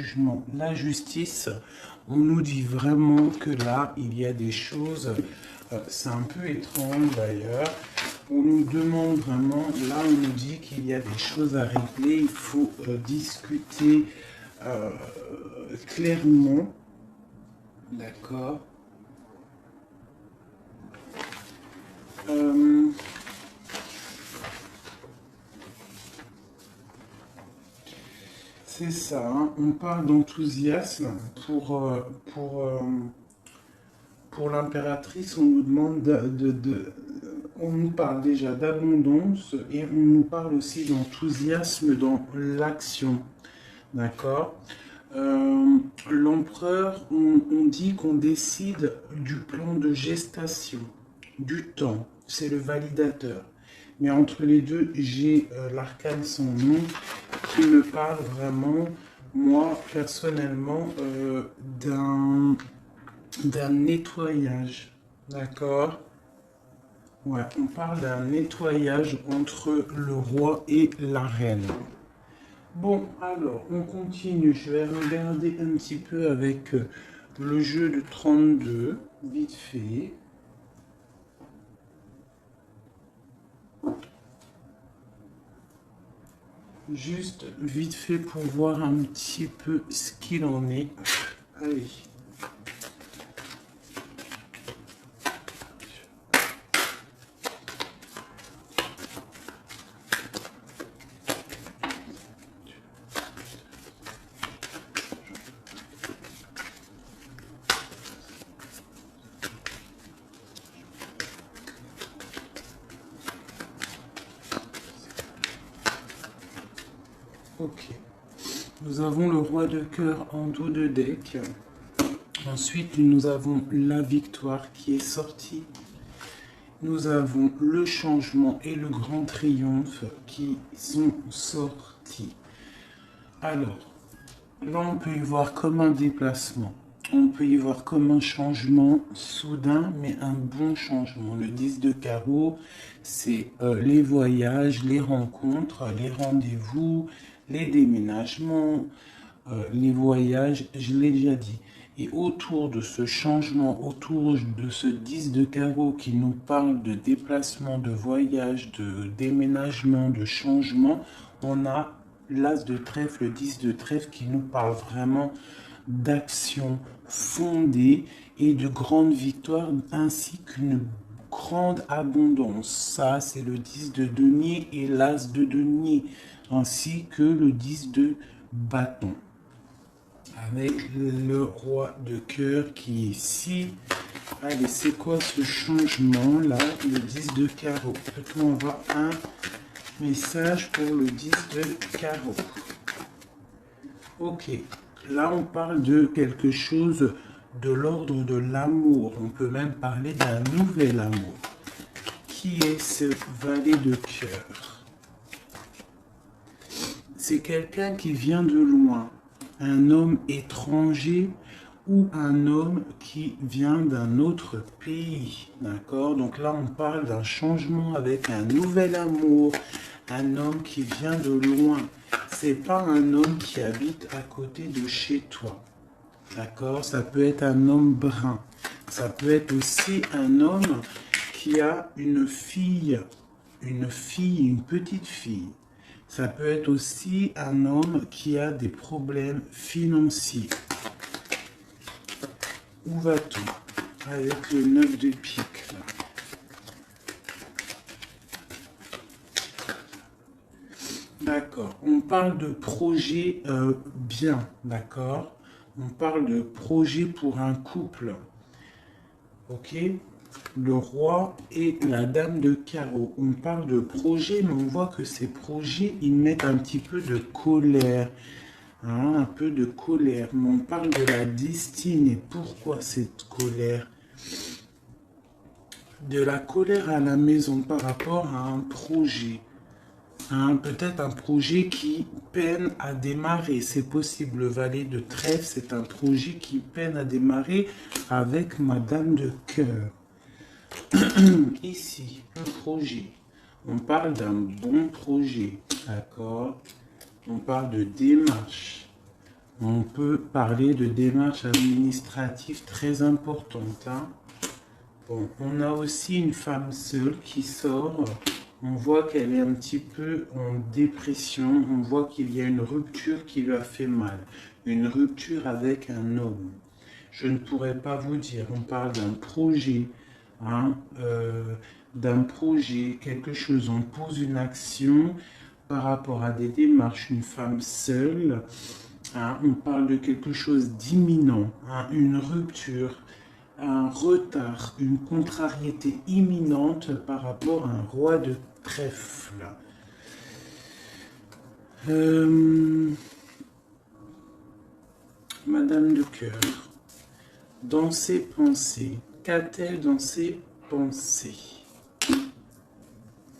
jugement. La justice, on nous dit vraiment que là, il y a des choses, c'est un peu étrange d'ailleurs. On nous demande vraiment, là on nous dit qu'il y a des choses à régler, il faut discuter clairement, d'accord. C'est ça, hein. On parle d'enthousiasme pour l'impératrice, on nous demande on nous parle déjà d'abondance et on nous parle aussi d'enthousiasme dans l'action, d'accord. L'empereur, on dit qu'on décide du plan de gestation, du temps, c'est le validateur. Mais entre les deux, j'ai l'arcane sans nom qui me parle vraiment, moi personnellement, d'un nettoyage, d'accord? Ouais, on parle d'un nettoyage entre le roi et la reine. Bon, alors, on continue. Je vais regarder un petit peu avec le jeu de 32, vite fait. Juste vite fait pour voir un petit peu ce qu'il en est. Allez. Ok. Nous avons le roi de cœur en dos de deck. Ensuite, nous avons la victoire qui est sortie. Nous avons le changement et le grand triomphe qui sont sortis. Alors, là, on peut y voir comme un déplacement. On peut y voir comme un changement soudain, mais un bon changement. Le 10 de carreau, c'est les voyages, les rencontres, les rendez-vous, les déménagements, les voyages, je l'ai déjà dit. Et autour de ce changement, autour de ce 10 de carreau qui nous parle de déplacement, de voyage, de déménagement, de changement, on a l'as de trèfle, le 10 de trèfle qui nous parle vraiment d'action fondée et de grandes victoires ainsi qu'une grande abondance. Ça, c'est le 10 de denier et l'as de denier ainsi que le 10 de bâton. Avec le roi de cœur qui est ici. Allez, c'est quoi ce changement là? Le 10 de carreau. Peut-on avoir un message pour le 10 de carreau? Ok, là on parle de quelque chose de l'ordre de l'amour. On peut même parler d'un nouvel amour. Qui est ce valet de cœur? C'est quelqu'un qui vient de loin. Un homme étranger ou un homme qui vient d'un autre pays, d'accord? Donc là, on parle d'un changement avec un nouvel amour, un homme qui vient de loin. C'est pas un homme qui habite à côté de chez toi, d'accord? Ça peut être un homme brun. Ça peut être aussi un homme qui a une petite fille. Ça peut être aussi un homme qui a des problèmes financiers. Où va-t-on avec le 9 de pique là? D'accord. On parle de projet bien, d'accord? On parle de projet pour un couple. Ok? Le roi et la dame de carreau. On parle de projet, mais on voit que ces projets, ils mettent un petit peu de colère. Hein, un peu de colère. Mais on parle de la destinée. Pourquoi cette colère? De la colère à la maison par rapport à un projet. Hein, peut-être un projet qui peine à démarrer. C'est possible. Le valet de trèfle, c'est un projet qui peine à démarrer avec Madame de cœur. Ici, un projet. On parle d'un bon projet, d'accord? On parle de démarche. On peut parler de démarches administratives très importantes. Hein. Bon, on a aussi une femme seule qui sort. On voit qu'elle est un petit peu en dépression. On voit qu'il y a une rupture qui lui a fait mal. Une rupture avec un homme. Je ne pourrais pas vous dire. On parle d'un projet. Hein, quelque chose. On pose une action par rapport à des démarches. Une femme seule. Hein, on parle de quelque chose d'imminent. Hein, une rupture. Un retard, une contrariété imminente par rapport à un roi de trèfle. Madame de cœur, dans ses pensées, qu'a-t-elle dans ses pensées?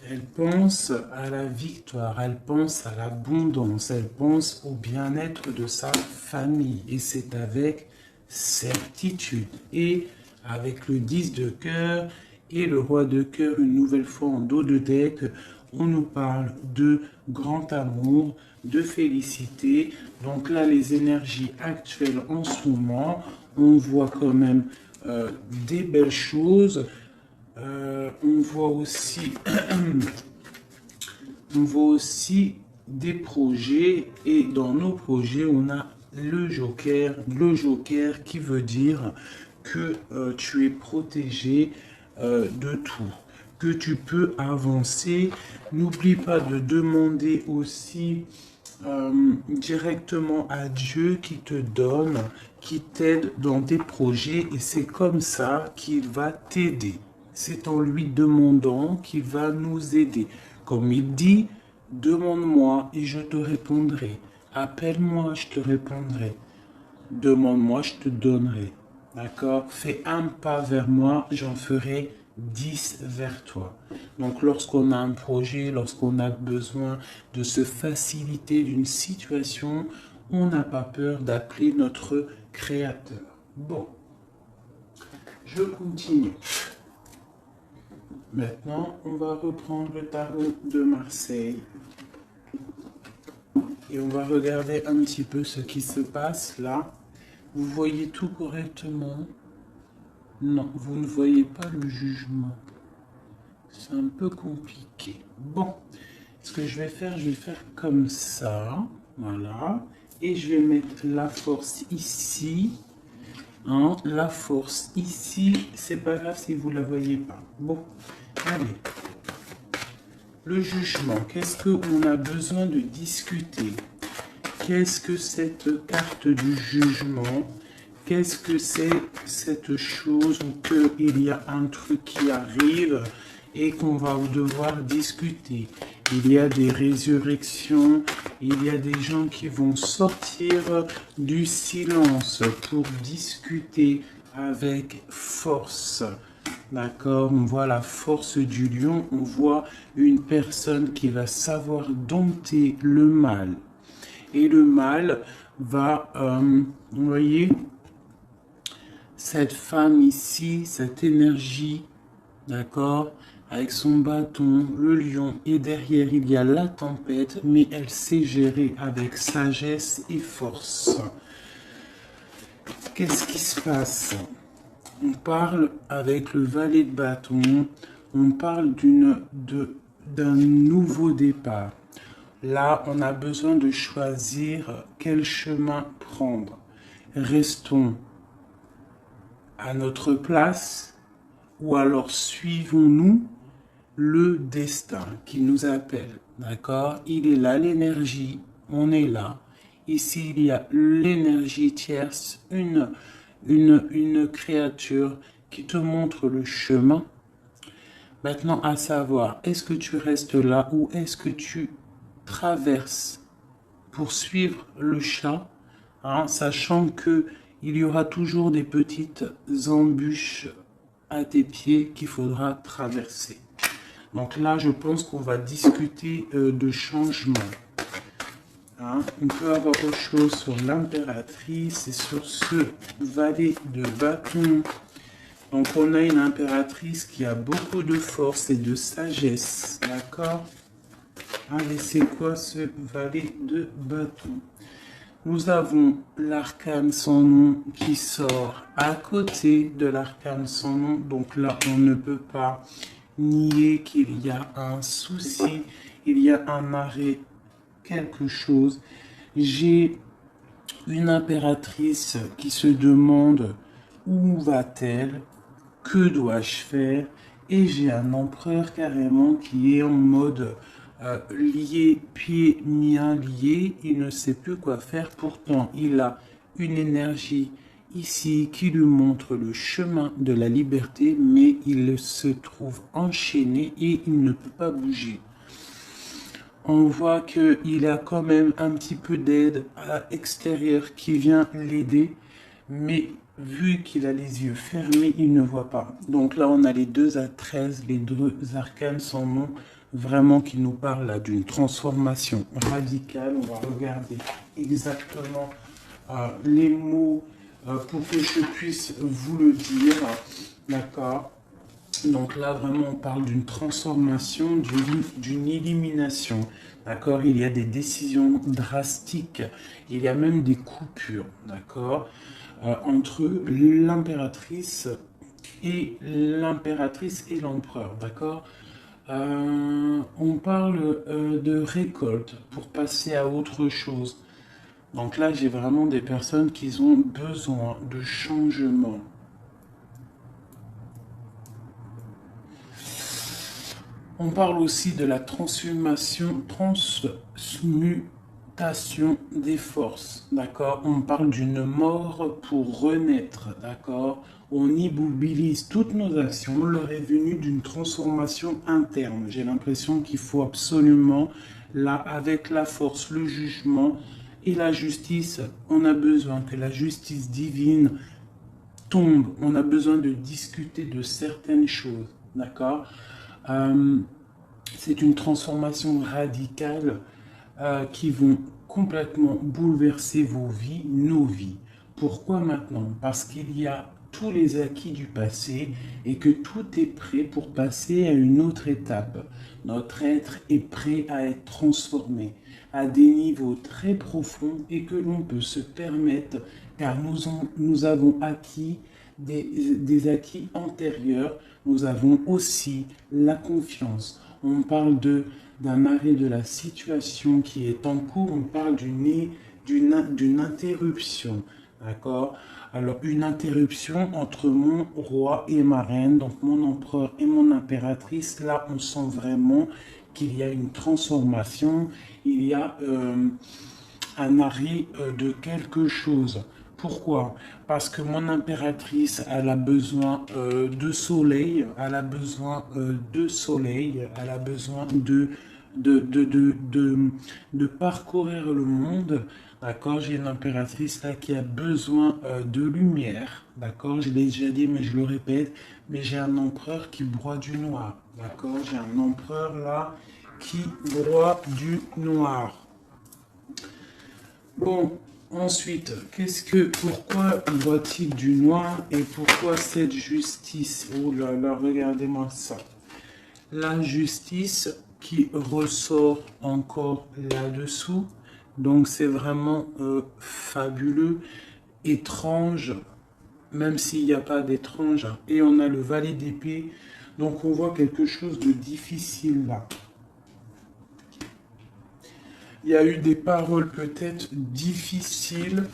Elle pense à la victoire, elle pense à l'abondance, elle pense au bien-être de sa famille. Et c'est avec certitude. Et avec le 10 de cœur et le roi de cœur, une nouvelle fois en dos de deck, on nous parle de grand amour, de félicité. Donc là, les énergies actuelles en ce moment, on voit quand même des belles choses. On voit aussi des projets, et dans nos projets on a le joker qui veut dire que tu es protégé de tout, que tu peux avancer. N'oublie pas de demander aussi directement à Dieu qui te donne, qui t'aide dans tes projets, et c'est comme ça qu'il va t'aider. C'est en lui demandant qu'il va nous aider. Comme il dit, demande-moi et je te répondrai. Appelle-moi, je te répondrai. Demande-moi, je te donnerai. D'accord? Fais un pas vers moi, j'en ferai 10 vers toi. Donc lorsqu'on a un projet, lorsqu'on a besoin de se faciliter d'une situation, on n'a pas peur d'appeler notre créateur. Bon, je continue. Maintenant, on va reprendre le tarot de Marseille. Et on va regarder un petit peu ce qui se passe là. Vous voyez tout correctement? Non, vous ne voyez pas le jugement. C'est un peu compliqué. Bon, ce que je vais faire comme ça. Voilà. Et je vais mettre la force ici. Hein, la force ici, c'est pas grave si vous la voyez pas. Bon, allez. Le jugement, qu'est-ce qu'on a besoin de discuter? Qu'est-ce que cette carte du jugement? Qu'est-ce que c'est cette chose où qu'il y a un truc qui arrive et qu'on va devoir discuter? Il y a des résurrections, il y a des gens qui vont sortir du silence pour discuter avec force. D'accord, on voit la force du lion, on voit une personne qui va savoir dompter le mal. Et le mal va, vous voyez, cette femme ici, cette énergie, d'accord, avec son bâton, le lion, et derrière il y a la tempête, mais elle sait gérer avec sagesse et force. Qu'est-ce qui se passe? On parle avec le valet de bâton, on parle d'un nouveau départ. Là, on a besoin de choisir quel chemin prendre. Restons à notre place ou alors suivons-nous le destin qui nous appelle. D'accord? Il est là l'énergie, on est là. Ici, il y a l'énergie tierce, une créature qui te montre le chemin. Maintenant, à savoir, est-ce que tu restes là ou est-ce que tu traverses pour suivre le chat, hein, sachant que il y aura toujours des petites embûches à tes pieds qu'il faudra traverser. Donc là, je pense qu'on va discuter de changement. Hein, on peut avoir autre chose sur l'impératrice et sur ce valet de bâton. Donc on a une impératrice qui a beaucoup de force et de sagesse. D'accord? Allez, c'est quoi ce valet de bâton? Nous avons l'arcane sans nom qui sort à côté de l'arcane sans nom. Donc là, on ne peut pas nier qu'il y a un souci, il y a un arrêt, quelque chose. J'ai une impératrice qui se demande où va-t-elle, que dois-je faire, et j'ai un empereur carrément qui est en mode lié, pieds miens liés, il ne sait plus quoi faire, pourtant il a une énergie ici qui lui montre le chemin de la liberté, mais il se trouve enchaîné et il ne peut pas bouger. On voit qu'il a quand même un petit peu d'aide à l'extérieur qui vient l'aider, mais vu qu'il a les yeux fermés, il ne voit pas. Donc là, on a les 2 à 13, les 2 arcanes sans nom, vraiment qui nous parlent là d'une transformation radicale. On va regarder exactement les mots pour que je puisse vous le dire. D'accord? Donc là, vraiment, on parle d'une transformation, d'une élimination. D'accord? Il y a des décisions drastiques. Il y a même des coupures. D'accord? Entre l'impératrice et l'empereur. D'accord? On parle de récolte pour passer à autre chose. Donc là, j'ai vraiment des personnes qui ont besoin de changement. On parle aussi de la transmutation des forces, d'accord? On parle d'une mort pour renaître, d'accord? On immobilise toutes nos actions, on leur est venu d'une transformation interne. J'ai l'impression qu'il faut absolument, là, avec la force, le jugement et la justice, on a besoin que la justice divine tombe. On a besoin de discuter de certaines choses, d'accord? C'est une transformation radicale qui vont complètement bouleverser vos vies, nos vies. Pourquoi maintenant? Parce qu'il y a tous les acquis du passé et que tout est prêt pour passer à une autre étape. Notre être est prêt à être transformé à des niveaux très profonds et que l'on peut se permettre car nous avons acquis des acquis antérieurs, nous avons aussi la confiance. On parle d'un arrêt de la situation qui est en cours, on parle d'une interruption, d'accord? Alors, une interruption entre mon roi et ma reine, donc mon empereur et mon impératrice, là, on sent vraiment qu'il y a une transformation, il y a un arrêt de quelque chose. Pourquoi? Parce que mon impératrice, elle a besoin de soleil, elle a besoin de soleil, elle a besoin de parcourir le monde. D'accord? J'ai une impératrice là qui a besoin de lumière. D'accord? Je l'ai déjà dit, mais je le répète. Mais j'ai un empereur qui broie du noir. D'accord? J'ai un empereur là qui broie du noir. Bon, ensuite, pourquoi voit-il du noir et pourquoi cette justice? Oh là là, regardez-moi ça. La justice qui ressort encore là-dessous. Donc c'est vraiment fabuleux, étrange, même s'il n'y a pas d'étrange. Et on a le valet d'épée. Donc on voit quelque chose de difficile là. Il y a eu des paroles peut-être difficiles.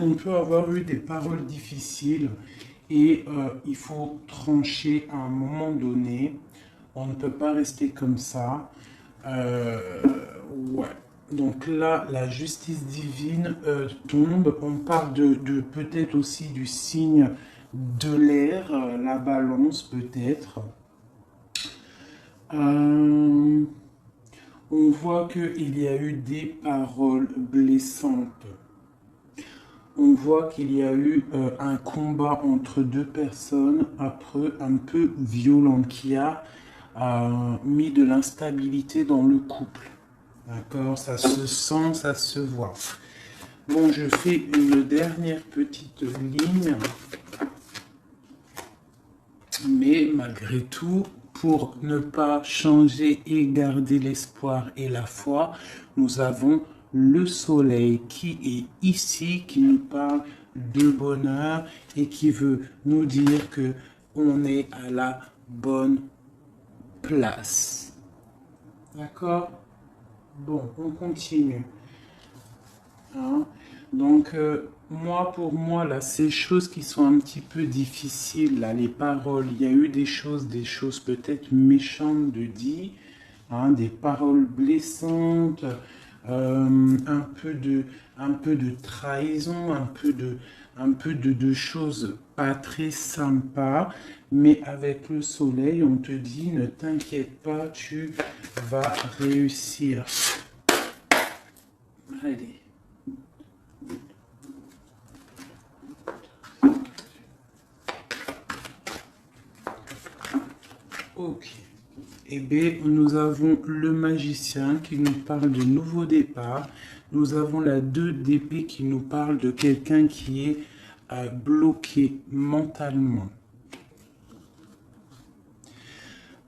On peut avoir eu des paroles difficiles et il faut trancher à un moment donné. On ne peut pas rester comme ça. Ouais. Donc là, la justice divine tombe. On parle de peut-être aussi du signe de l'air, la balance peut-être. On voit qu'il y a eu des paroles blessantes. On voit qu'il y a eu un combat entre deux personnes, après un peu violent, qui a mis de l'instabilité dans le couple. D'accord? Ça se sent, ça se voit. Bon, je fais une dernière petite ligne. Mais malgré tout, pour ne pas changer et garder l'espoir et la foi, nous avons le soleil qui est ici, qui nous parle de bonheur et qui veut nous dire que on est à la bonne place. D'accord? Bon, on continue. Hein? Donc, pour moi, là, ces choses qui sont un petit peu difficiles, là, les paroles, il y a eu des choses peut-être méchantes de dire, hein, des paroles blessantes, un peu de trahison, un peu de choses pas très sympas, mais avec le soleil, on te dit, ne t'inquiète pas, tu vas réussir. Allez. Ok. Eh bien, nous avons le magicien qui nous parle de nouveau départ. Nous avons la 2 d'épée qui nous parle de quelqu'un qui est bloqué mentalement.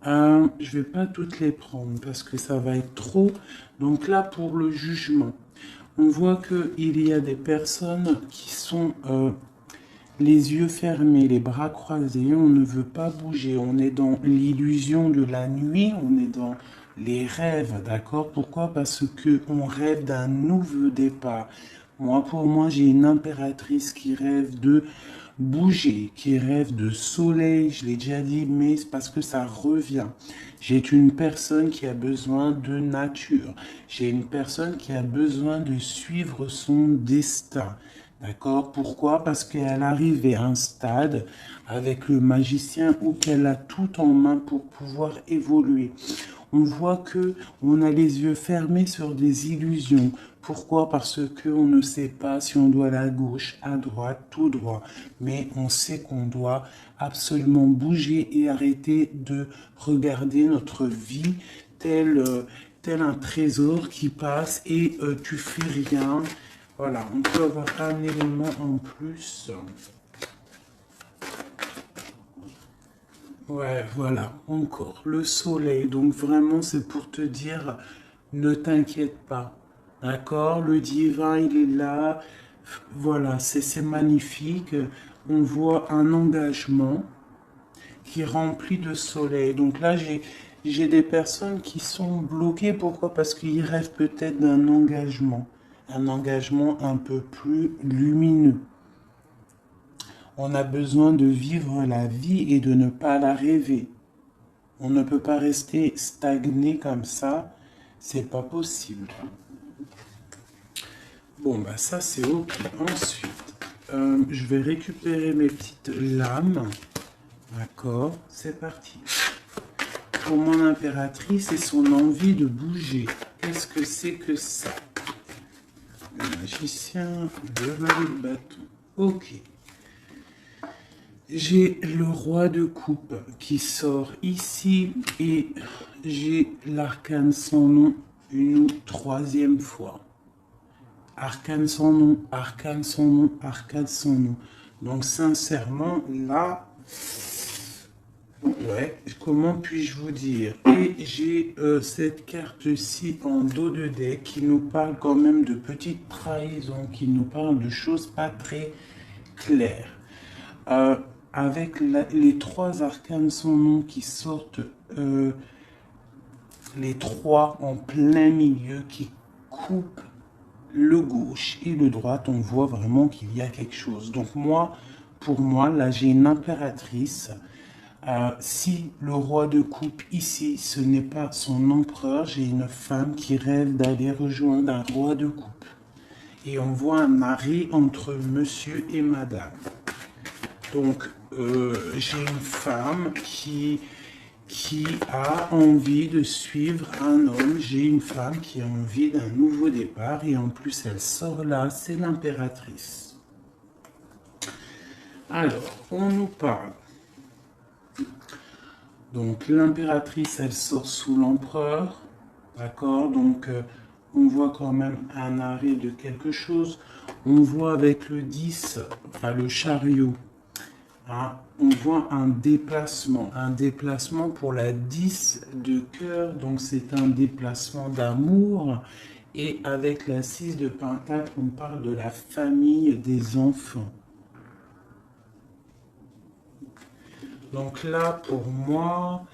Je vais pas toutes les prendre parce que ça va être trop. Donc là, pour le jugement, on voit qu'il y a des personnes qui sont les yeux fermés, les bras croisés, on ne veut pas bouger, on est dans l'illusion de la nuit, on est dans les rêves, d'accord? Pourquoi? Parce que on rêve d'un nouveau départ. Pour moi, j'ai une impératrice qui rêve de bouger, qui rêve de soleil, je l'ai déjà dit, mais c'est parce que ça revient. J'ai une personne qui a besoin de nature. J'ai une personne qui a besoin de suivre son destin. D'accord? Pourquoi? Parce qu'elle arrive à un stade avec le magicien où qu'elle a tout en main pour pouvoir évoluer. On voit que on a les yeux fermés sur des illusions. Pourquoi? Parce qu'on ne sait pas si on doit aller à gauche, à droite, tout droit. Mais on sait qu'on doit absolument bouger et arrêter de regarder notre vie tel un trésor qui passe et tu fais rien. Voilà, on peut avoir un élément en plus. Ouais, voilà, encore le soleil. Donc vraiment, c'est pour te dire, ne t'inquiète pas. D'accord? Le divin, il est là. Voilà, c'est magnifique. On voit un engagement qui est rempli de soleil. Donc là, j'ai des personnes qui sont bloquées. Pourquoi? Parce qu'ils rêvent peut-être d'un engagement. Un engagement un peu plus lumineux. On a besoin de vivre la vie et de ne pas la rêver. On ne peut pas rester stagné comme ça. C'est pas possible. Bon, bah ça c'est ok. Ensuite, je vais récupérer mes petites lames. D'accord, c'est parti. Pour mon impératrice et son envie de bouger. Qu'est-ce que c'est que ça? Le magicien, le valet de bâton. Ok. J'ai le roi de coupe qui sort ici et j'ai l'arcane sans nom une 3e fois. Arcane sans nom, arcane sans nom, arcane sans nom. Donc sincèrement, là, ouais, comment puis-je vous dire? Et j'ai cette carte-ci en dos de deck qui nous parle quand même de petites trahisons, qui nous parle de choses pas très claires. Avec les 3 arcanes sans nom qui sortent, les 3 en plein milieu qui coupent le gauche et le droite, on voit vraiment qu'il y a quelque chose. Donc pour moi, là j'ai une impératrice. Si le roi de coupe ici, ce n'est pas son empereur, j'ai une femme qui rêve d'aller rejoindre un roi de coupe. Et on voit un mari entre monsieur et madame. Donc, j'ai une femme qui a envie de suivre un homme. J'ai une femme qui a envie d'un nouveau départ. Et en plus, elle sort là, c'est l'impératrice. Alors, on nous parle. Donc, l'impératrice, elle sort sous l'empereur. D'accord? Donc, on voit quand même un arrêt de quelque chose. On voit avec le 10, enfin le chariot. On voit un déplacement pour la 10 de cœur, donc c'est un déplacement d'amour Et avec la 6 de Pentacle, on parle de la famille des enfants. Donc là, pour moi,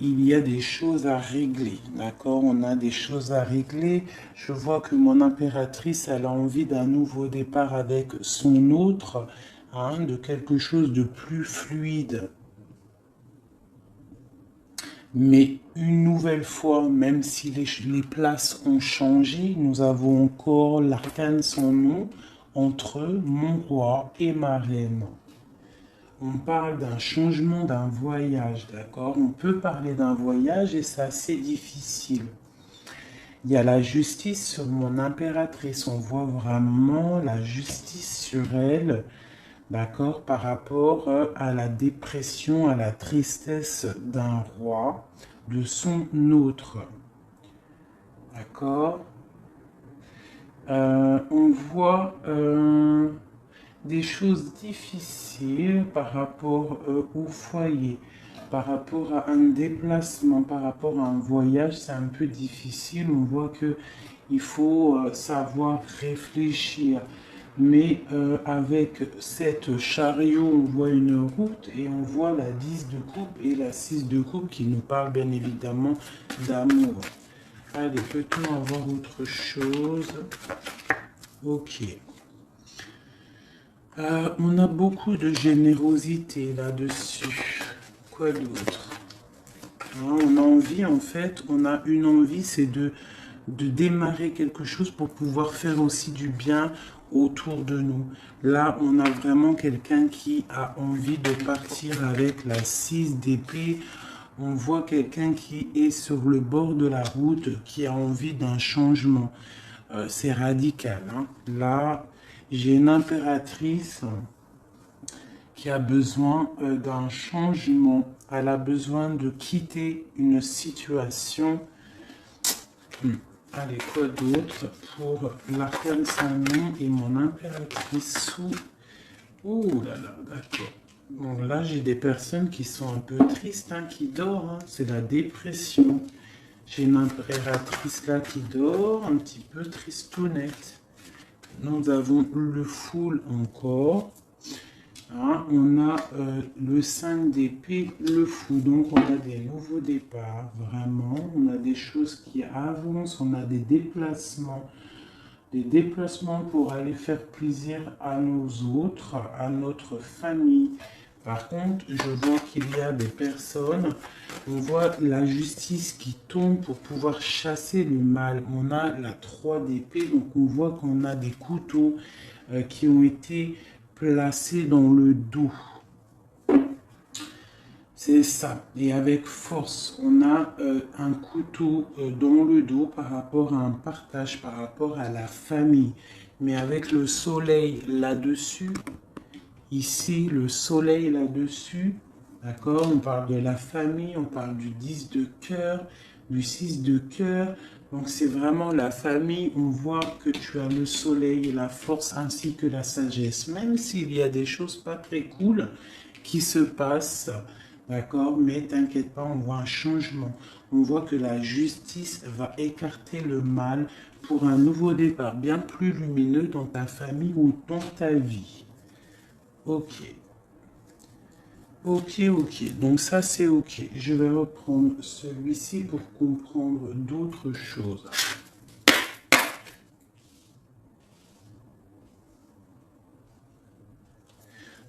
il y a des choses à régler, d'accord? On a des choses à régler. Je vois que mon impératrice, elle a envie d'un nouveau départ avec son autre, hein, de quelque chose de plus fluide. Mais une nouvelle fois, même si les places ont changé, nous avons encore l'arcane sans nom entre mon roi et ma reine. On parle d'un changement, d'un voyage, d'accord? On peut parler d'un voyage et c'est assez difficile. Il y a la justice sur mon impératrice. On voit vraiment la justice sur elle, d'accord? Par rapport à la dépression, à la tristesse d'un roi, de son autre. D'accord? On voit des choses difficiles par rapport au foyer, par rapport à un déplacement, par rapport à un voyage, c'est un peu difficile. On voit que il faut savoir réfléchir. Mais avec cette chariot, on voit une route et on voit la 10 de coupe et la 6 de coupe qui nous parle bien évidemment d'amour. Allez, peut-on avoir autre chose? Ok. On a beaucoup de générosité là-dessus. Quoi d'autre? On a envie, en fait, on a une envie, c'est de démarrer quelque chose pour pouvoir faire aussi du bien autour de nous. Là, on a vraiment quelqu'un qui a envie de partir avec la 6 d'épée. On voit quelqu'un qui est sur le bord de la route, qui a envie d'un changement. C'est radical, hein. Là, j'ai une impératrice qui a besoin d'un changement. Elle a besoin de quitter une situation. Allez, quoi d'autre pour l'arcane Saint-Nom et mon impératrice sous... Ouh là là, d'accord. Bon, là, j'ai des personnes qui sont un peu tristes, hein, qui dorment. Hein. C'est la dépression. J'ai une impératrice là qui dort, un petit peu tristounette. Nous avons le Fool encore. Hein, on a le 5 d'épée, le fou. Donc on a des nouveaux départs, vraiment. On a des choses qui avancent, on a des déplacements pour aller faire plaisir à nos autres, à notre famille. Par contre, je vois qu'il y a des personnes, on voit la justice qui tombe pour pouvoir chasser le mal. On a la 3 d'épée, donc on voit qu'on a des couteaux qui ont été placés dans le dos. C'est ça. Et avec force, on a un couteau dans le dos par rapport à un partage, par rapport à la famille. Mais avec le soleil là-dessus, ici, le soleil là-dessus, d'accord? On parle de la famille, on parle du 10 de cœur, du 6 de cœur. Donc c'est vraiment la famille, on voit que tu as le soleil, la force ainsi que la sagesse. Même s'il y a des choses pas très cool qui se passent, d'accord? Mais t'inquiète pas, on voit un changement. On voit que la justice va écarter le mal pour un nouveau départ bien plus lumineux dans ta famille ou dans ta vie. Ok. Ok, ok. Donc ça, c'est ok. Je vais reprendre celui-ci pour comprendre d'autres choses.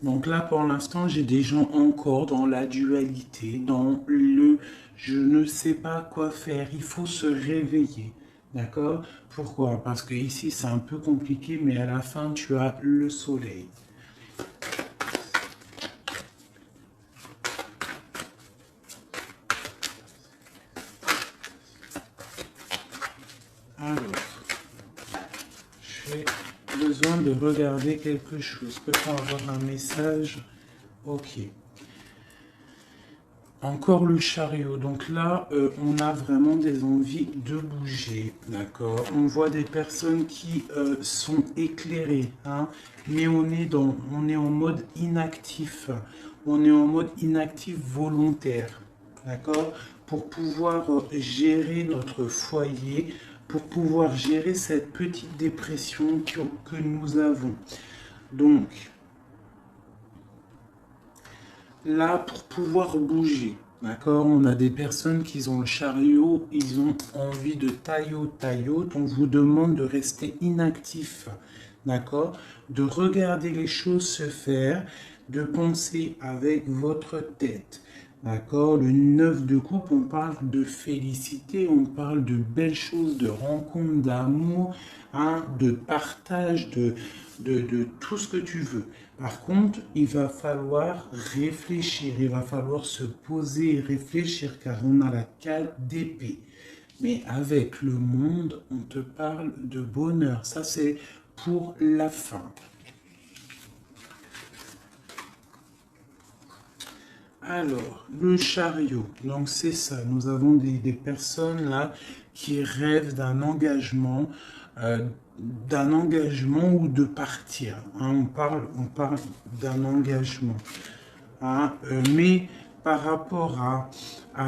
Donc là, pour l'instant, j'ai des gens encore dans la dualité, dans le je ne sais pas quoi faire. Il faut se réveiller. D'accord? Pourquoi? Parce que ici, c'est un peu compliqué, mais à la fin, tu as le soleil. Alors, j'ai besoin de regarder quelque chose. Peut-on avoir un message? Ok. Encore le chariot. Donc là, on a vraiment des envies de bouger. D'accord? On voit des personnes qui sont éclairées. Hein, mais on est en mode inactif. On est en mode inactif volontaire. D'accord? Pour pouvoir gérer notre foyer, pour pouvoir gérer cette petite dépression que nous avons. Donc, là, pour pouvoir bouger, d'accord, on a des personnes qui ont le chariot, ils ont envie de taillot, on vous demande de rester inactif, d'accord, de regarder les choses se faire, de penser avec votre tête. D'accord, le 9 de coupe, on parle de félicité, on parle de belles choses, de rencontres, d'amour, hein, de partage, de tout ce que tu veux. Par contre, il va falloir réfléchir, il va falloir se poser et réfléchir car on a la 4 d'épée. Mais avec le monde, on te parle de bonheur. Ça, c'est pour la fin. Alors, le chariot, donc c'est ça, nous avons des personnes là qui rêvent d'un engagement ou de partir. Hein, on parle d'un engagement. Hein, mais par rapport à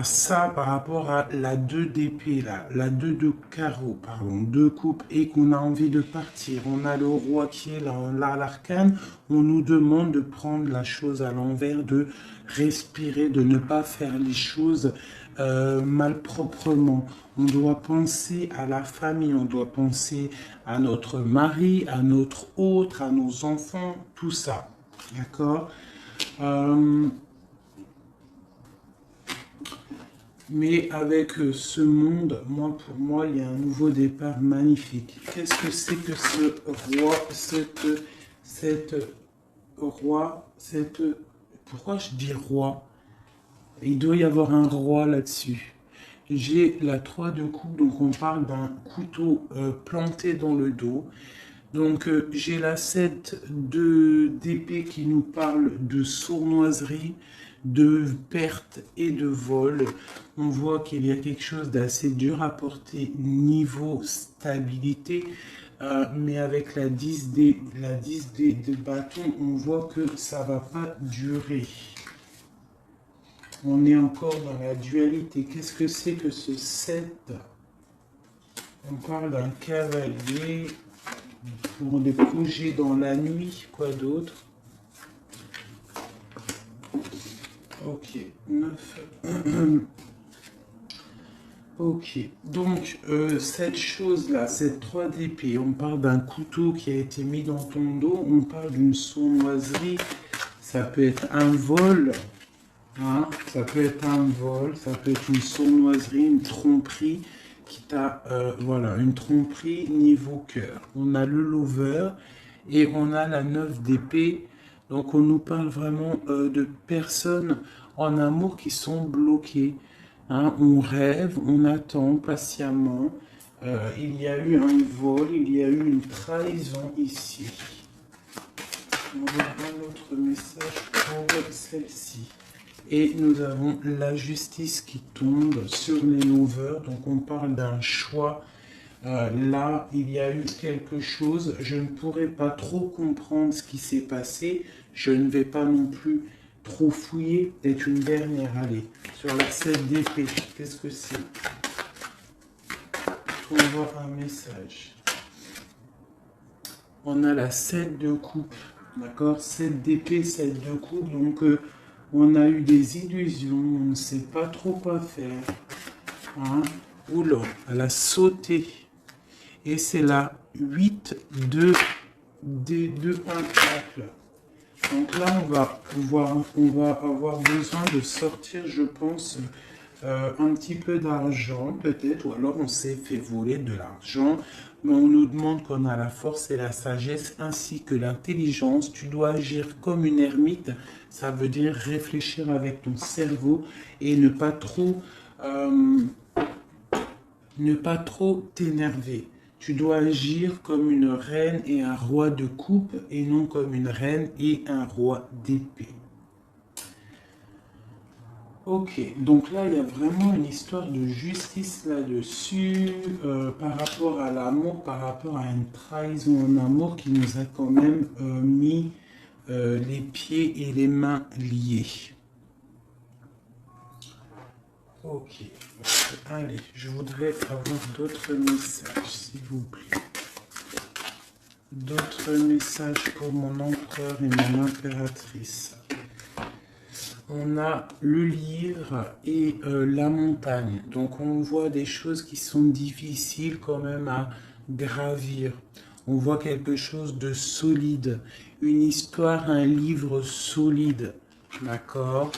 ça, par rapport à la 2 d'épée, là, la 2 de carreau, pardon, 2 coupes, et qu'on a envie de partir, on a le roi qui est là, l'arcane, on nous demande de prendre la chose à l'envers, de respirer, de ne pas faire les choses malproprement. On doit penser à la famille, on doit penser à notre mari, à notre autre, à nos enfants, tout ça. D'accord? Mais avec ce monde, pour moi, il y a un nouveau départ magnifique. Qu'est-ce que c'est que ce roi, pourquoi je dis roi? Il doit y avoir un roi là-dessus. J'ai la 3 de coupe, donc on parle d'un couteau planté dans le dos. Donc j'ai la 7 d'épée qui nous parle de sournoiserie, de perte et de vol. On voit qu'il y a quelque chose d'assez dur à porter niveau stabilité, mais avec la 10 de bâton, on voit que ça va pas durer. On est encore dans la dualité. Qu'est-ce que c'est que ce 7? On parle d'un cavalier pour des projets dans la nuit. Quoi d'autre? Ok, 9. Ok, donc cette chose-là, cette 3 d'épée, on parle d'un couteau qui a été mis dans ton dos, on parle d'une sournoiserie, ça peut être un vol, hein, ça peut être un vol, ça peut être une sournoiserie, une tromperie, qui t'a, voilà, une tromperie niveau cœur. On a le lover et on a la 9 d'épée. Donc on nous parle vraiment de personnes en amour qui sont bloquées. Hein, on rêve, on attend patiemment. Il y a eu un vol, il y a eu une trahison ici. On va un autre message pour celle-ci. Et nous avons la justice qui tombe sur les lovers. Donc on parle d'un choix. Là, il y a eu quelque chose. Je ne pourrais pas trop comprendre ce qui s'est passé. Je ne vais pas non plus trop fouiller. Peut-être une dernière. Allez, sur la 7 d'épée. Qu'est-ce que c'est? On voit un message. On a la 7 de coupe. D'accord? 7 d'épée, 7 de coupe. Donc, on a eu des illusions. On ne sait pas trop quoi faire. Hein? Oula, elle a sauté. Et c'est la 8 de pentacles. Donc là, on va avoir besoin de sortir, je pense, un petit peu d'argent, peut-être, ou alors on s'est fait voler de l'argent. Mais on nous demande qu'on a la force et la sagesse, ainsi que l'intelligence. Tu dois agir comme une ermite. Ça veut dire réfléchir avec ton cerveau et ne pas trop t'énerver. Tu dois agir comme une reine et un roi de coupe et non comme une reine et un roi d'épée. Ok, donc là, il y a vraiment une histoire de justice là-dessus, par rapport à l'amour, par rapport à une trahison en amour qui nous a quand même mis les pieds et les mains liés. Ok. Allez, je voudrais avoir d'autres messages, s'il vous plaît. D'autres messages pour mon empereur et mon impératrice. On a le livre et la montagne. Donc on voit des choses qui sont difficiles quand même à gravir. On voit quelque chose de solide. Une histoire, un livre solide. D'accord?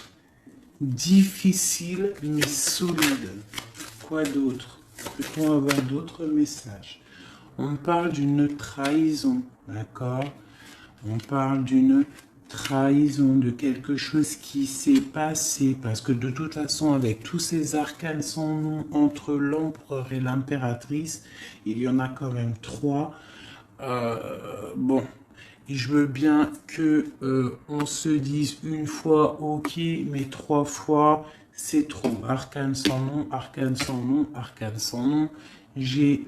Difficile mais solide. Quoi d'autre? Peut-on avoir d'autres messages? On parle d'une trahison. D'accord? On parle d'une trahison, de quelque chose qui s'est passé, parce que de toute façon, avec tous ces arcanes sans nom entre l'empereur et l'impératrice, il y en a quand même trois. Bon, et je veux bien que on se dise une fois ok, mais trois fois c'est trop. Arcane sans nom, arcane sans nom, arcane sans nom. J'ai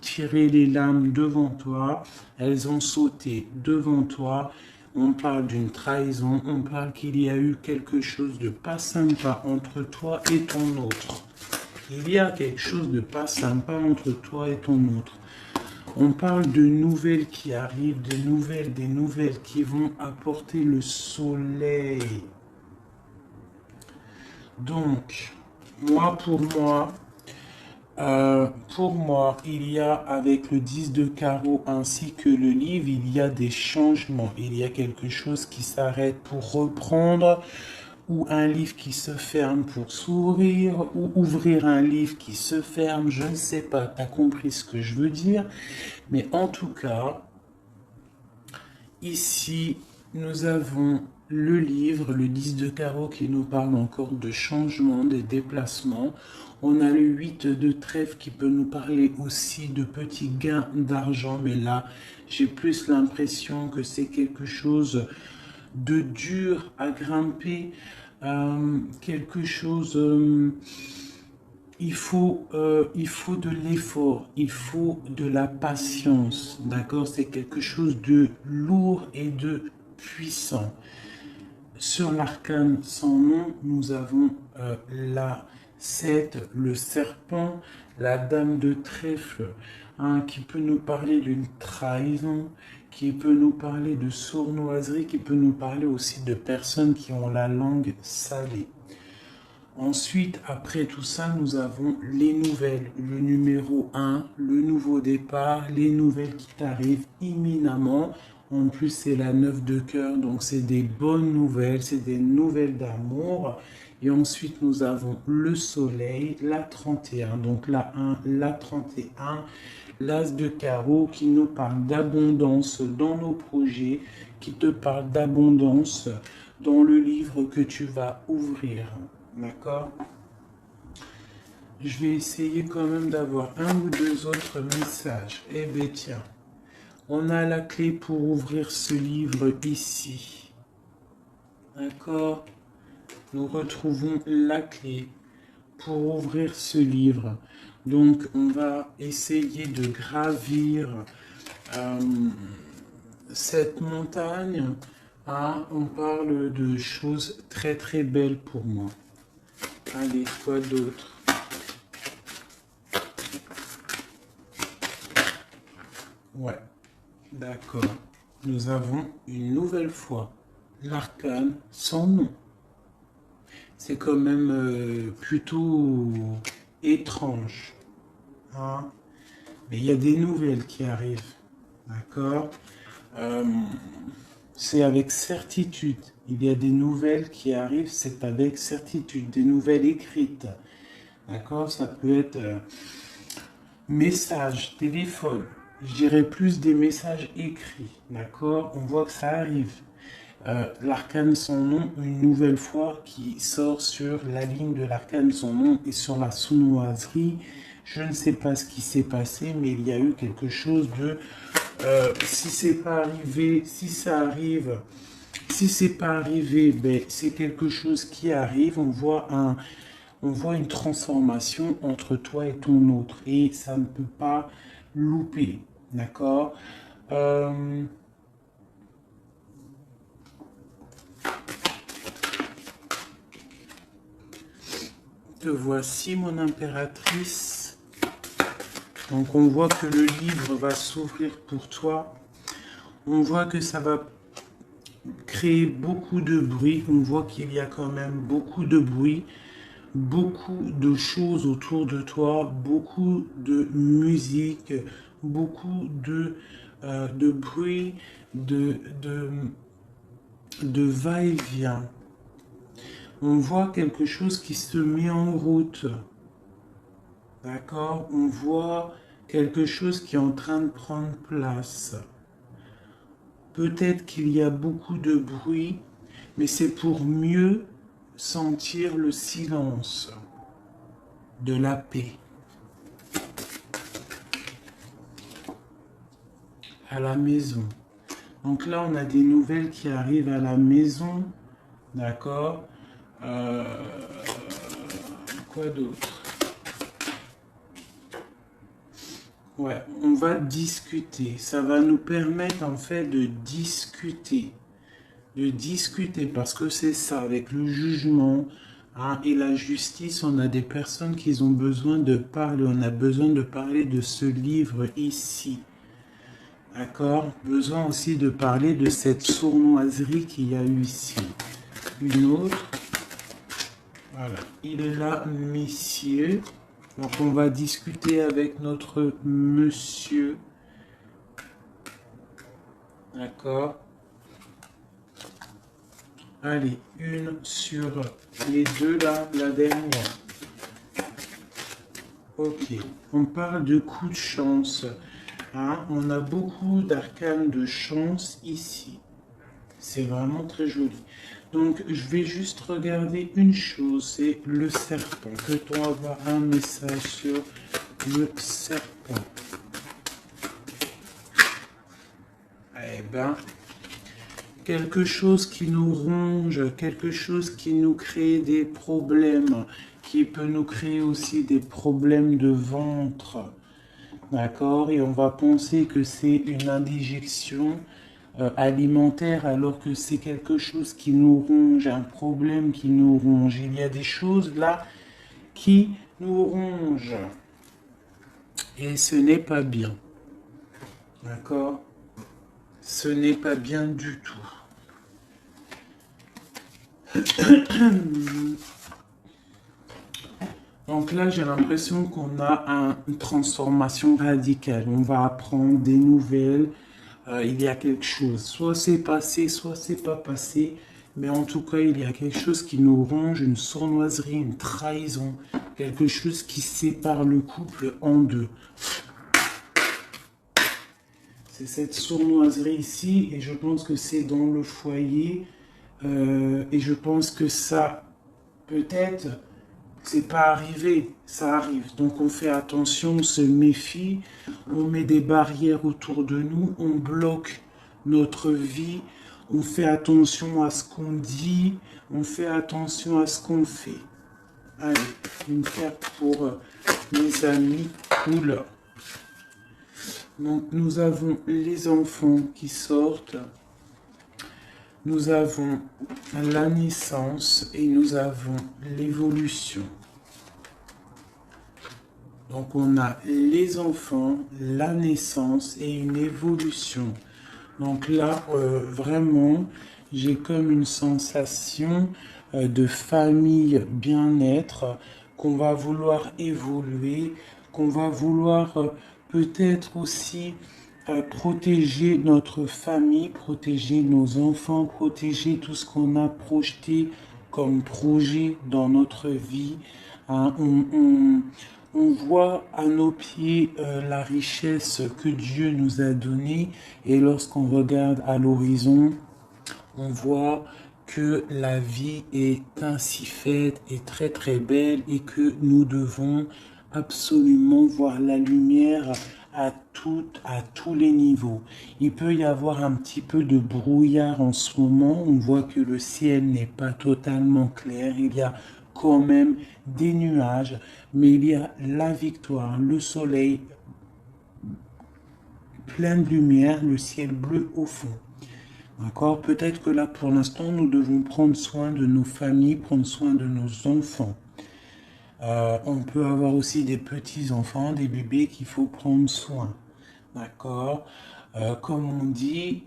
tiré les lames devant toi, elles ont sauté devant toi. On parle d'une trahison, on parle qu'il y a eu quelque chose de pas sympa entre toi et ton autre. Il y a quelque chose de pas sympa entre toi et ton autre. On parle de nouvelles qui arrivent, des nouvelles qui vont apporter le soleil. Donc, pour moi, il y a avec le 10 de carreau ainsi que le livre, il y a des changements. Il y a quelque chose qui s'arrête pour reprendre, ou un livre qui se ferme pour s'ouvrir, ou ouvrir un livre qui se ferme, je ne sais pas, tu as compris ce que je veux dire. Mais en tout cas, ici, nous avons le livre, le 10 de carreau qui nous parle encore de changement, des déplacements. On a le 8 de trèfle qui peut nous parler aussi de petits gains d'argent. Mais là, j'ai plus l'impression que c'est quelque chose de dur à grimper. Quelque chose... il faut de l'effort, il faut de la patience, d'accord? C'est quelque chose de lourd et de puissant. Sur l'arcane sans nom, nous avons la 7, le serpent, la dame de trèfle, hein, qui peut nous parler d'une trahison, qui peut nous parler de sournoiserie, qui peut nous parler aussi de personnes qui ont la langue salée. Ensuite, après tout ça, nous avons les nouvelles. Le numéro 1, le nouveau départ, les nouvelles qui t'arrivent imminemment. En plus, c'est la 9 de cœur, donc c'est des bonnes nouvelles, c'est des nouvelles d'amour. Et ensuite, nous avons le soleil, la 31, donc la 1, la 31, l'as de carreau qui nous parle d'abondance dans nos projets, qui te parle d'abondance dans le livre que tu vas ouvrir. D'accord? Je vais essayer quand même d'avoir un ou deux autres messages. Eh bien tiens, on a la clé pour ouvrir ce livre ici. D'accord? Nous retrouvons la clé pour ouvrir ce livre. Donc on va essayer de gravir cette montagne. Ah, on parle de choses très très belles pour moi. Allez, quoi d'autre? Ouais, d'accord. Nous avons une nouvelle fois l'arcane sans nom. C'est quand même plutôt étrange. Hein? Mais il y a des nouvelles qui arrivent. D'accord? Euh, c'est avec certitude. Il y a des nouvelles qui arrivent, c'est avec certitude. Des nouvelles écrites. D'accord? Ça peut être message, téléphone. Je dirais plus des messages écrits. D'accord? On voit que ça arrive. L'arcane sans nom, une nouvelle fois, qui sort sur la ligne de l'arcane sans nom et sur la sournoiserie. Je ne sais pas ce qui s'est passé, mais il y a eu quelque chose de... si c'est pas arrivé, si ça arrive, si c'est pas arrivé, ben, c'est quelque chose qui arrive. On voit une transformation entre toi et ton autre. Et ça ne peut pas louper. D'accord? Te voici, mon impératrice. Donc, on voit que le livre va s'ouvrir pour toi. On voit que ça va créer beaucoup de bruit. On voit qu'il y a quand même beaucoup de bruit, beaucoup de choses autour de toi, beaucoup de musique, beaucoup de bruit, de va-et-vient. On voit quelque chose qui se met en route. D'accord? On voit quelque chose qui est en train de prendre place. Peut-être qu'il y a beaucoup de bruit, mais c'est pour mieux sentir le silence de la paix. À la maison. Donc là, on a des nouvelles qui arrivent à la maison. D'accord? Quoi d'autre? Ouais, on va discuter. Ça va nous permettre en fait de discuter. De discuter parce que c'est ça, avec le jugement et la justice, on a des personnes qui ont besoin de parler. On a besoin de parler de ce livre ici. D'accord? Besoin aussi de parler de cette sournoiserie qu'il y a eu ici. Une autre. Voilà. Il est là, messieurs. Donc on va discuter avec notre monsieur. D'accord? Allez, une sur les deux là, la dernière. Ok, on parle de coups de chance. On a beaucoup d'arcanes de chance ici. C'est vraiment très joli. Donc, je vais juste regarder une chose, c'est le serpent. Peut-on avoir un message sur le serpent? Eh ben, quelque chose qui nous ronge, quelque chose qui nous crée des problèmes, qui peut nous créer aussi des problèmes de ventre. D'accord? Et on va penser que c'est une indigestion alimentaire alors que c'est quelque chose qui nous ronge, un problème qui nous ronge. Il y a des choses là qui nous rongent. Et ce n'est pas bien. D'accord? Ce n'est pas bien du tout. Donc là, j'ai l'impression qu'on a une transformation radicale. On va apprendre des nouvelles. Il y a quelque chose. Soit c'est passé, soit c'est pas passé. Mais en tout cas, il y a quelque chose qui nous ronge, une sournoiserie, une trahison. Quelque chose qui sépare le couple en deux. C'est cette sournoiserie ici. Et je pense que c'est dans le foyer. Et je pense que ça, peut-être... c'est pas arrivé, ça arrive. Donc on fait attention, on se méfie, on met des barrières autour de nous, on bloque notre vie, on fait attention à ce qu'on dit, on fait attention à ce qu'on fait. Allez, une carte pour mes amis cool. Donc nous avons les enfants qui sortent. Nous avons la naissance et nous avons l'évolution. Donc on a les enfants, la naissance et une évolution. Donc là, vraiment, j'ai comme une sensation de famille, bien-être, qu'on va vouloir évoluer, qu'on va vouloir peut-être aussi protéger notre famille, protéger nos enfants, protéger tout ce qu'on a projeté comme projet dans notre vie. On voit à nos pieds la richesse que Dieu nous a donnée et lorsqu'on regarde à l'horizon, on voit que la vie est ainsi faite et très très belle et que nous devons absolument voir la lumière à tous les niveaux. Il peut y avoir un petit peu de brouillard en ce moment. On voit que le ciel n'est pas totalement clair. Il y a quand même des nuages, mais il y a la victoire, le soleil plein de lumière, le ciel bleu au fond. D'accord? Peut-être que là, pour l'instant, nous devons prendre soin de nos familles, prendre soin de nos enfants. On peut avoir aussi des petits-enfants, des bébés qu'il faut prendre soin. D'accord? Comme on dit,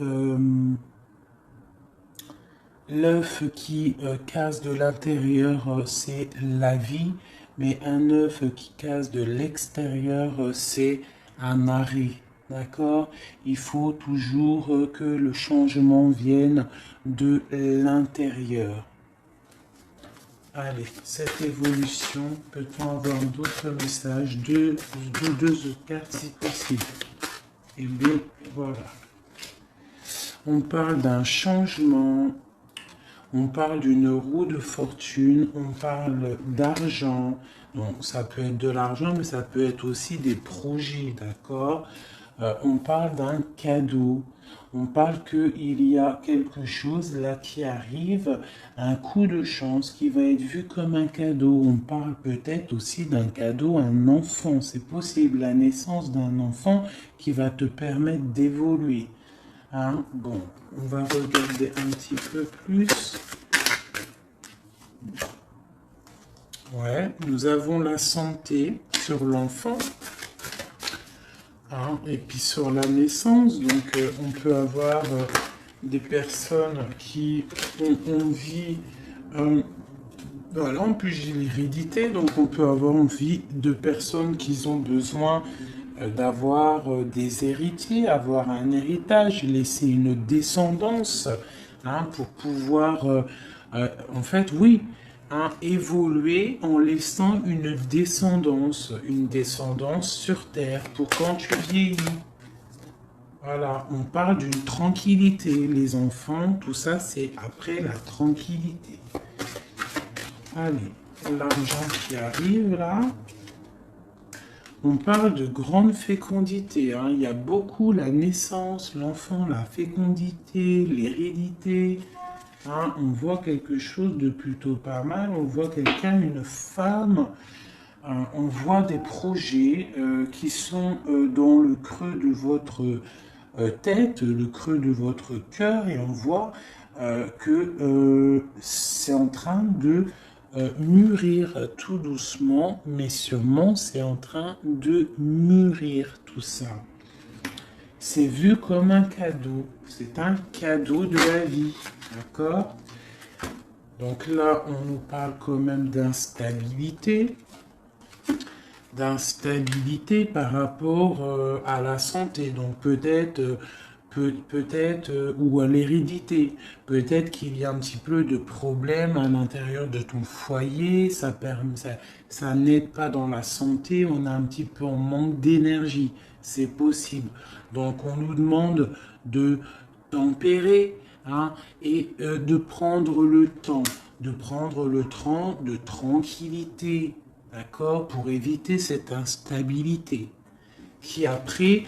l'œuf qui casse de l'intérieur, c'est la vie, mais un œuf qui casse de l'extérieur, c'est un mari. D'accord? Il faut toujours que le changement vienne de l'intérieur. Allez, cette évolution, peut-on avoir d'autres messages? Deux cartes si possible. Et bien, voilà. On parle d'un changement. On parle d'une roue de fortune, on parle d'argent, donc ça peut être de l'argent, mais ça peut être aussi des projets, d'accord? On parle d'un cadeau, on parle qu'il y a quelque chose là qui arrive, un coup de chance qui va être vu comme un cadeau. On parle peut-être aussi d'un cadeau à un enfant, c'est possible, la naissance d'un enfant qui va te permettre d'évoluer. Hein? Bon, on va regarder un petit peu plus. Ouais, nous avons la santé sur l'enfant. Hein? Et puis sur la naissance, donc on peut avoir des personnes qui ont envie... voilà, en plus j'ai l'hérédité, donc on peut avoir envie de personnes qui ont besoin d'avoir des héritiers, avoir un héritage, laisser une descendance, hein, pour pouvoir, en fait, oui, hein, évoluer en laissant une descendance sur Terre, pour quand tu vieillis. Voilà, on parle d'une tranquillité. Les enfants, tout ça, c'est après la tranquillité. Allez, l'argent qui arrive là. On parle de grande fécondité, hein. Il y a beaucoup la naissance, l'enfant, la fécondité, l'hérédité. Hein. On voit quelque chose de plutôt pas mal. On voit quelqu'un, une femme. On voit des projets qui sont dans le creux de votre tête, le creux de votre cœur. Et on voit que c'est en train de mûrir tout doucement, mais sûrement c'est en train de mûrir tout ça. C'est vu comme un cadeau, c'est un cadeau de la vie, d'accord? Donc là, on nous parle quand même d'instabilité par rapport à la santé, donc peut-être ou à l'hérédité. Peut-être qu'il y a un petit peu de problème à l'intérieur de ton foyer, ça n'aide pas dans la santé, on a un petit peu en manque d'énergie, c'est possible. Donc on nous demande de tempérer, hein, et de prendre le temps, de tranquillité, d'accord, pour éviter cette instabilité qui après,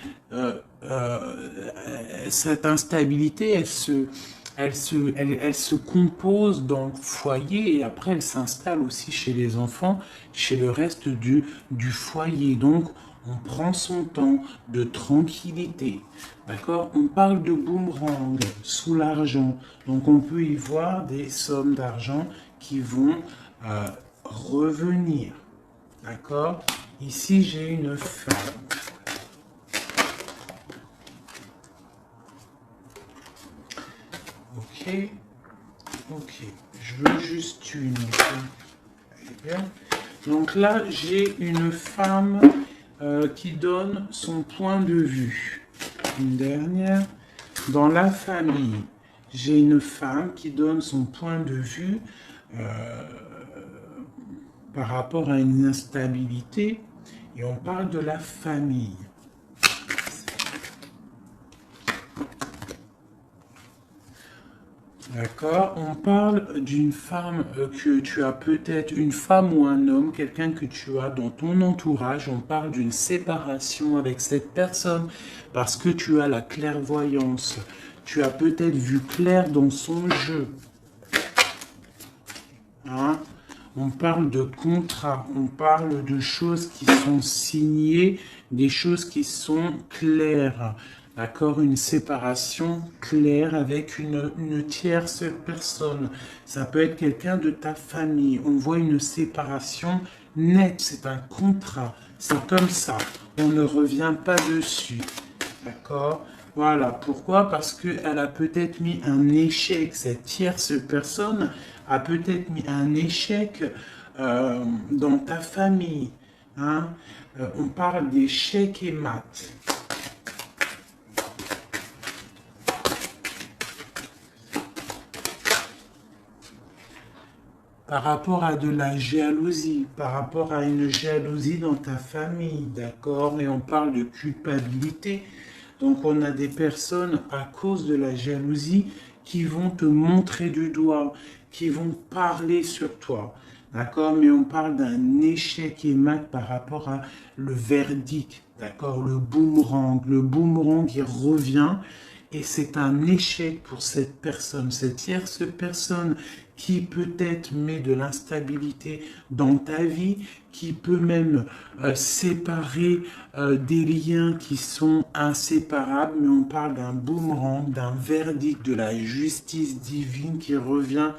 cette instabilité, elle se compose dans le foyer et après elle s'installe aussi chez les enfants, chez le reste du foyer. Donc on prend son temps de tranquillité. D'accord? On parle de boomerang sous l'argent. Donc on peut y voir des sommes d'argent qui vont revenir. D'accord? Ici j'ai une femme. Ok, je veux juste une. Bien. Donc là, j'ai une femme qui donne son point de vue. Une dernière. Dans la famille, j'ai une femme qui donne son point de vue par rapport à une instabilité. Et on parle de la famille. D'accord, on parle d'une femme que tu as peut-être, une femme ou un homme, quelqu'un que tu as dans ton entourage. On parle d'une séparation avec cette personne parce que tu as la clairvoyance. Tu as peut-être vu clair dans son jeu. Hein? On parle de contrat, on parle de choses qui sont signées, des choses qui sont claires. D'accord, une séparation claire avec une tierce personne. Ça peut être quelqu'un de ta famille. On voit une séparation net, c'est un contrat. C'est comme ça. On ne revient pas dessus. D'accord? Voilà. Pourquoi? Parce qu'elle a peut-être mis un échec. Cette tierce personne a peut-être mis un échec dans ta famille. Hein? On parle d'échec et maths. Par rapport à de la jalousie, par rapport à une jalousie dans ta famille, d'accord? Et on parle de culpabilité. Donc on a des personnes à cause de la jalousie qui vont te montrer du doigt, qui vont parler sur toi, d'accord? Mais on parle d'un échec et mat par rapport à le verdict, d'accord? Le boomerang qui revient. Et c'est un échec pour cette personne, cette tierce personne qui peut-être met de l'instabilité dans ta vie, qui peut même séparer des liens qui sont inséparables, mais on parle d'un boomerang, d'un verdict de la justice divine qui revient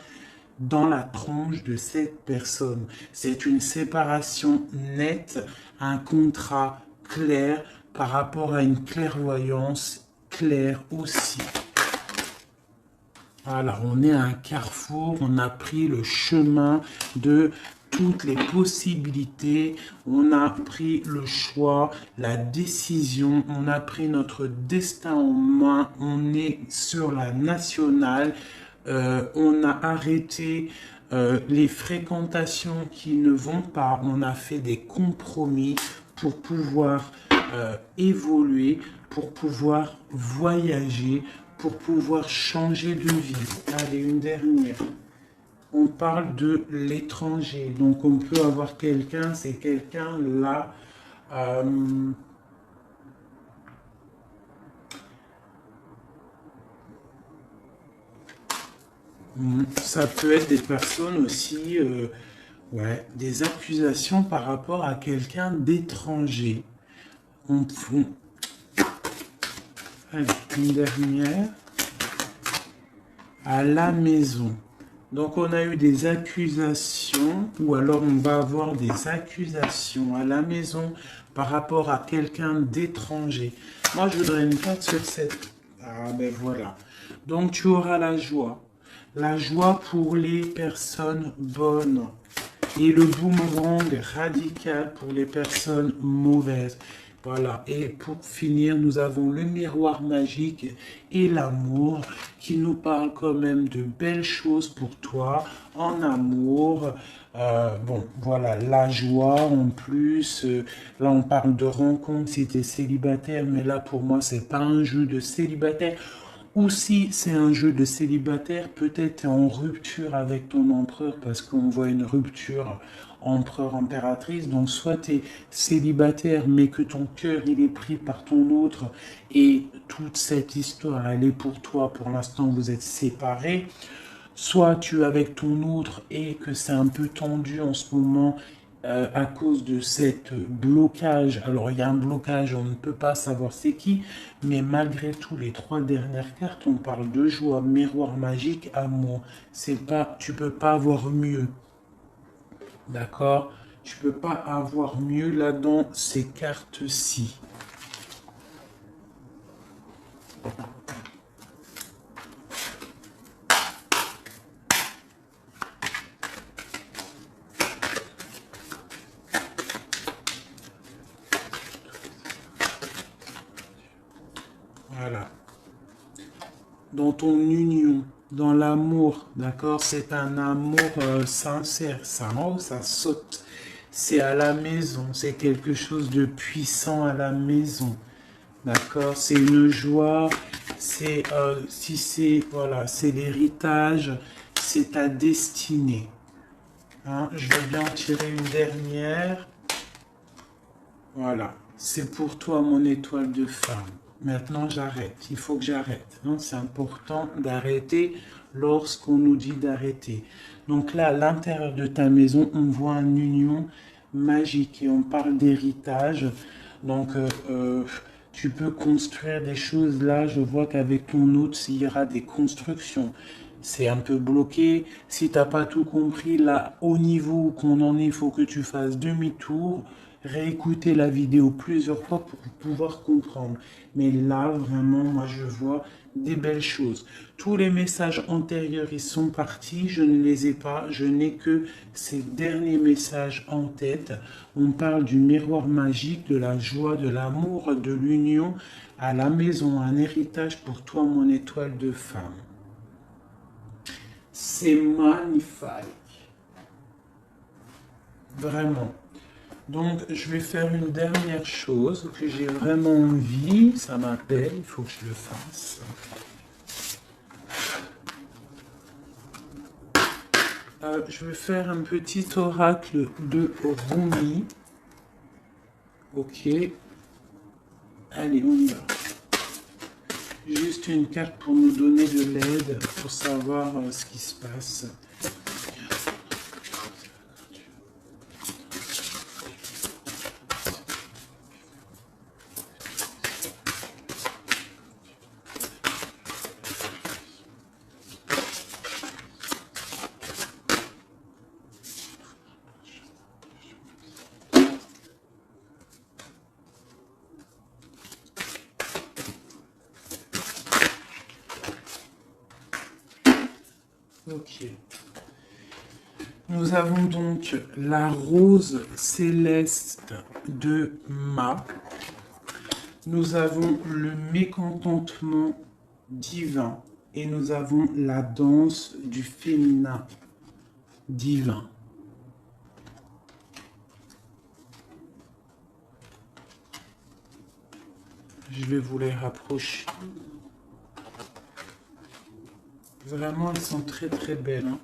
dans la tronche de cette personne. C'est une séparation nette, un contrat clair par rapport à une clairvoyance claire aussi. Voilà, on est à un carrefour, on a pris le chemin de toutes les possibilités, on a pris le choix, la décision, on a pris notre destin en main, on est sur la nationale, on a arrêté les fréquentations qui ne vont pas, on a fait des compromis pour pouvoir évoluer, pour pouvoir voyager, pour pouvoir changer de vie. Allez, une dernière. On parle de l'étranger. Donc, on peut avoir quelqu'un, c'est quelqu'un là. Ça peut être des personnes aussi, ouais, des accusations par rapport à quelqu'un d'étranger. Allez, une dernière. À la maison. Donc on a eu des accusations, ou alors on va avoir des accusations à la maison par rapport à quelqu'un d'étranger. Moi je voudrais une carte sur cette... Ah ben voilà. Donc tu auras la joie. La joie pour les personnes bonnes. Et le boomerang radical pour les personnes mauvaises. Voilà, et pour finir, nous avons le miroir magique et l'amour qui nous parle quand même de belles choses pour toi en amour. Bon, voilà, la joie en plus. Là, on parle de rencontre si tu es célibataire, mais là, pour moi, c'est pas un jeu de célibataire. Ou si c'est un jeu de célibataire, peut-être tu es en rupture avec ton empereur parce qu'on voit une rupture empereur-impératrice. Donc soit tu es célibataire mais que ton cœur il est pris par ton autre et toute cette histoire elle est pour toi. Pour l'instant vous êtes séparés. Soit tu es avec ton autre et que c'est un peu tendu en ce moment à cause de cette blocage. Alors il y a un blocage, on ne peut pas savoir c'est qui, mais malgré tout les trois dernières cartes, on parle de joie, miroir magique, amour. C'est pas, tu peux pas avoir mieux, d'accord? Tu peux pas avoir mieux là dans ces cartes-ci. Voilà. Dans ton union, dans l'amour, d'accord? C'est un amour sincère, ça saute. C'est à la maison, c'est quelque chose de puissant à la maison, d'accord? C'est une joie, c'est si c'est voilà, c'est l'héritage, c'est ta destinée. Hein? Je vais bien en tirer une dernière. Voilà, c'est pour toi mon étoile de femme. Maintenant, j'arrête. Il faut que j'arrête. Hein. C'est important d'arrêter lorsqu'on nous dit d'arrêter. Donc là, à l'intérieur de ta maison, on voit une union magique et on parle d'héritage. Donc, tu peux construire des choses. Là, je vois qu'avec ton autre, il y aura des constructions. c'est un peu bloqué. Si t'as pas tout compris, là, au niveau qu'on en est, il faut que tu fasses demi-tour, réécouter la vidéo plusieurs fois pour pouvoir comprendre. Mais là, vraiment, moi, je vois des belles choses. Tous les messages antérieurs, ils sont partis. Je ne les ai pas. Je n'ai que ces derniers messages en tête. On parle du miroir magique, de la joie, de l'amour, de l'union à la maison, un héritage pour toi, mon étoile de femme. C'est magnifique. Vraiment. Donc, je vais faire une dernière chose que j'ai vraiment envie. Ça m'appelle, il faut que je le fasse. Je vais faire un petit oracle de Rumi. Ok. Allez, on y va. Juste une carte pour nous donner de l'aide, pour savoir ce qui se passe. Ok. Nous avons donc la rose céleste de Ma. Nous avons le mécontentement divin. Et nous avons la danse du féminin divin. Je vais vous les rapprocher. Vraiment, elles sont très très belles. Hein.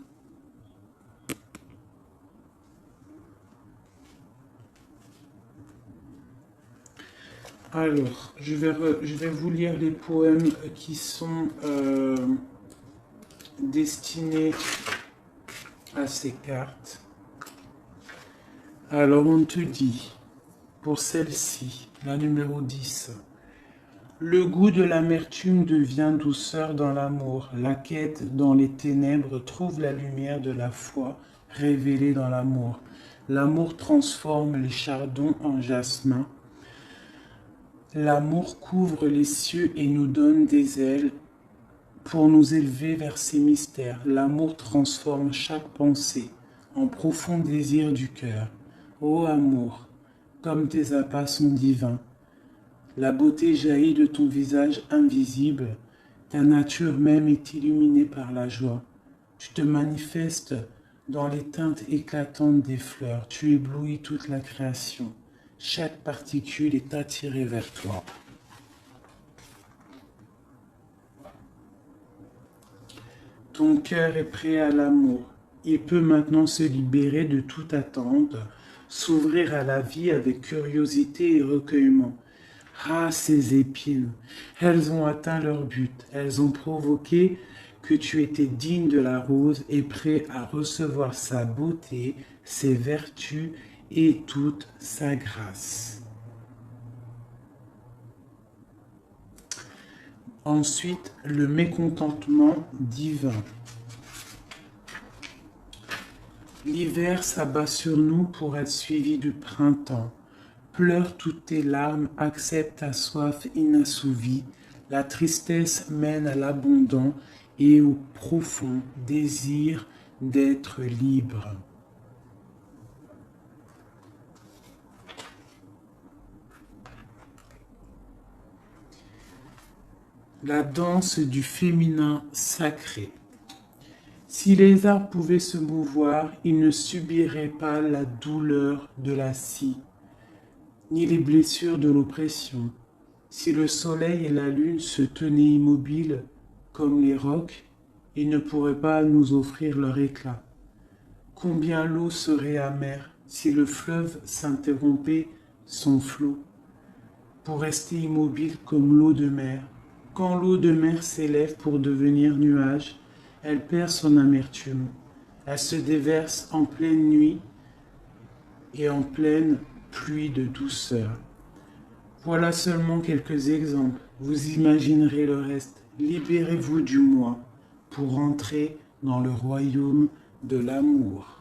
Alors, je vais vous lire les poèmes qui sont destinés à ces cartes. Alors, on te dit, pour celle-ci, la numéro 10, le goût de l'amertume devient douceur dans l'amour. La quête dans les ténèbres trouve la lumière de la foi révélée dans l'amour. L'amour transforme les chardons en jasmin. L'amour couvre les cieux et nous donne des ailes pour nous élever vers ses mystères. L'amour transforme chaque pensée en profond désir du cœur. Ô amour, comme tes appâts sont divins, la beauté jaillit de ton visage invisible, ta nature même est illuminée par la joie. Tu te manifestes dans les teintes éclatantes des fleurs, tu éblouis toute la création. Chaque particule est attirée vers toi. Ton cœur est prêt à l'amour. Il peut maintenant se libérer de toute attente, s'ouvrir à la vie avec curiosité et recueillement. Ah, ces épines, elles ont atteint leur but. Elles ont provoqué que tu étais digne de la rose et prêt à recevoir sa beauté, ses vertus et toute sa grâce. Ensuite, le mécontentement divin. L'hiver s'abat sur nous pour être suivi du printemps. Pleure toutes tes larmes, accepte ta soif inassouvie. La tristesse mène à l'abondant et au profond désir d'être libre. La danse du féminin sacré. Si les arbres pouvaient se mouvoir, ils ne subiraient pas la douleur de la scie, ni les blessures de l'oppression. Si le soleil et la lune se tenaient immobiles comme les rocs, ils ne pourraient pas nous offrir leur éclat. Combien l'eau serait amère si le fleuve s'interrompait son flot, pour rester immobile comme l'eau de mer. Quand l'eau de mer s'élève pour devenir nuage, elle perd son amertume. Elle se déverse en pleine nuit et en pleine pluie de douceur. Voilà seulement quelques exemples. Vous imaginerez le reste. Libérez-vous du moi pour entrer dans le royaume de l'amour.